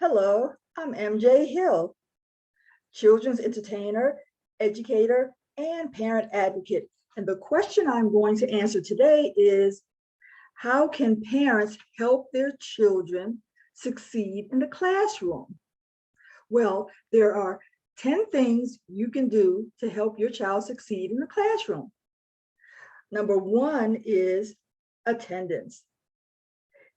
Hello, I'm MJ Hill, children's entertainer, educator, and parent advocate. And the question I'm going to answer today is, how can parents help their children succeed in the classroom? Well, there are 10 things you can do to help your child succeed in the classroom. Number one is attendance.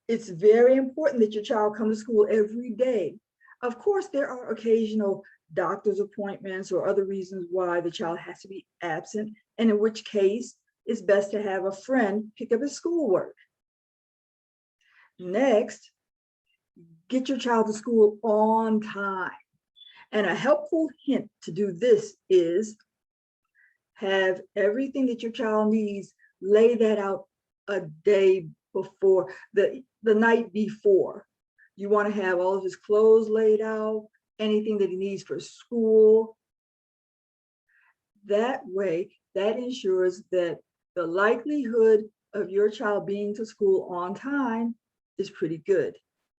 It's very important that your child come to school every day. Of course, there are occasional doctor's appointments or other reasons why the child has to be absent, and in which case it's best to have a friend pick up his schoolwork. Next, get your child to school on time. And a helpful hint to do this is have everything that your child needs, lay that out a day before, the night before. You want to have all of his clothes laid out, anything that he needs for school. That way, that ensures that the likelihood of your child being to school on time is pretty good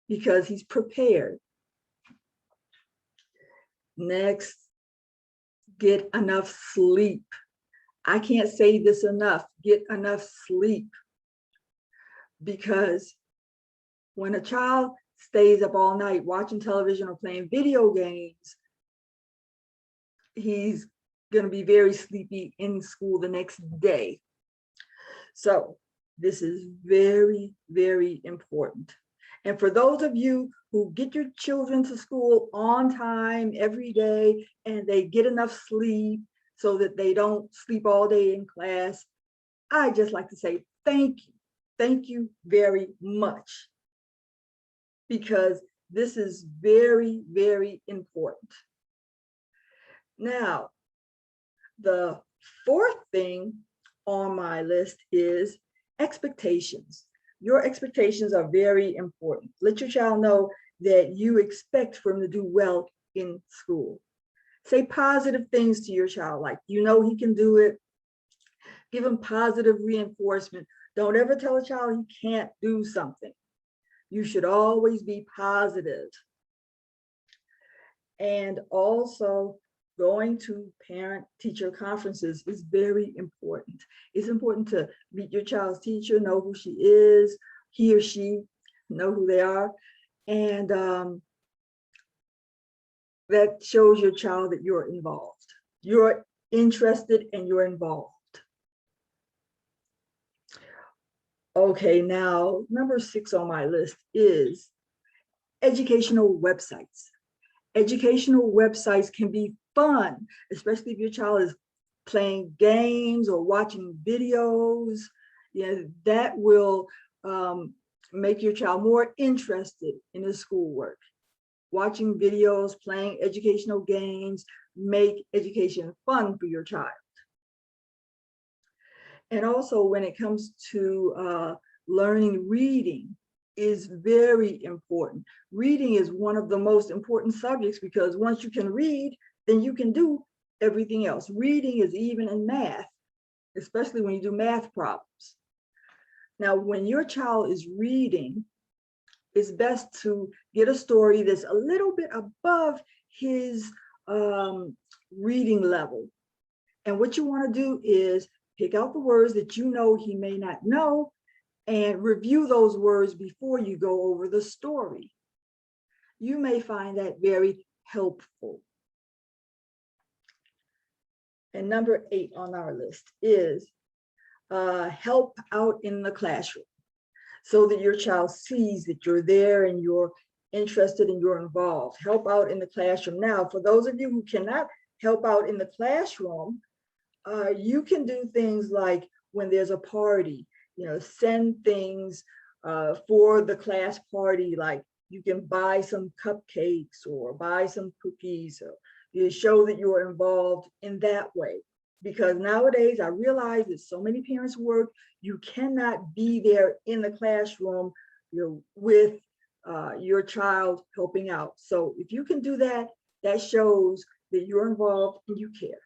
because he's prepared. Next, get enough sleep. I can't say this enough, get enough sleep. Because when a child stays up all night watching television or playing video games, he's going to be very sleepy in school the next day. So this is very, very important. And for those of you who get your children to school on time every day and they get enough sleep so that they don't sleep all day in class, I just like to say thank you. Thank you very much, because this is very, very important. Now, the fourth thing on my list is expectations. Your expectations are very important. Let your child know that you expect for him to do well in school. Say positive things to your child, like, you know he can do it. Give him positive reinforcement. Don't ever tell a child he can't do something. You should always be positive. And also, going to parent-teacher conferences is very important. It's important to meet your child's teacher, know who she is, he or she, know who they are. And that shows your child that you're involved. You're interested and you're involved. Okay, now number 6 on my list is educational websites. Educational websites can be fun, especially if your child is playing games or watching videos. Yeah, that will make your child more interested in his schoolwork. Watching videos, playing educational games, make education fun for your child. And also, when it comes to learning reading, is very important. Reading is one of the most important subjects because once you can read, then you can do everything else. Reading is even in math, especially when you do math problems. Now, when your child is reading, it's best to get a story that's a little bit above his reading level. And what you want to do is pick out the words that you know he may not know and review those words before you go over the story. You may find that very helpful. And number 8 on our list is help out in the classroom so that your child sees that you're there and you're interested and you're involved. Help out in the classroom. Now, for those of you who cannot help out in the classroom, you can do things like when there's a party, send things for the class party, like you can buy some cupcakes or buy some cookies, or you show that you're involved in that way. Because nowadays I realize that so many parents work, you cannot be there in the classroom with your child helping out. So if you can do that, that shows that you're involved and you care.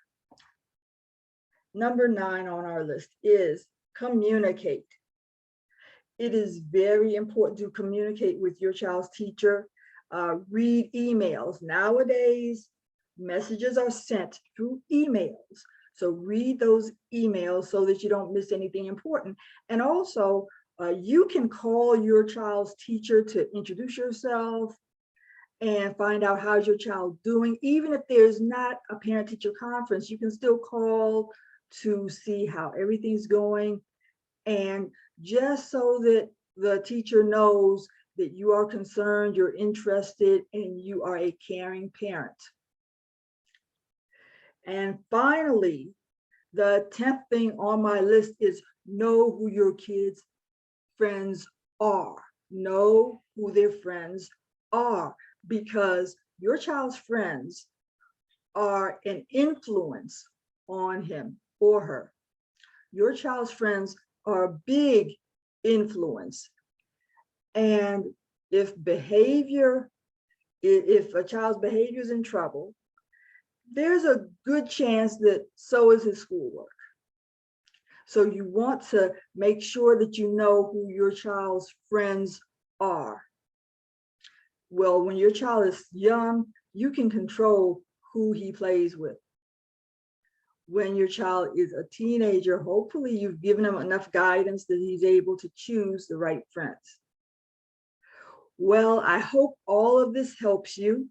Number 9 on our list is communicate. It is very important to communicate with your child's teacher. read emails. Nowadays, messages are sent through emails. So read those emails so that you don't miss anything important. And also, you can call your child's teacher to introduce yourself and find out how's your child doing. Even if there's not a parent-teacher conference, you can still call to see how everything's going. And just so that the teacher knows that you are concerned, you're interested, and you are a caring parent. And finally, the 10th thing on my list is know who your kids' friends are. Know who their friends are, because your child's friends are an influence on him or her. Your child's friends are a big influence. And if a child's behavior is in trouble, there's a good chance that so is his schoolwork. So you want to make sure that you know who your child's friends are. Well, when your child is young, you can control who he plays with. When your child is a teenager, hopefully you've given him enough guidance that he's able to choose the right friends. Well, I hope all of this helps you.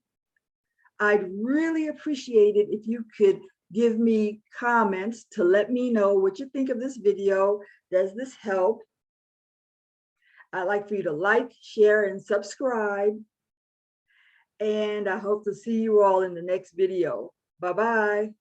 I'd really appreciate it if you could give me comments to let me know what you think of this video. Does this help? I'd like for you to like, share, and subscribe. And I hope to see you all in the next video. Bye-bye.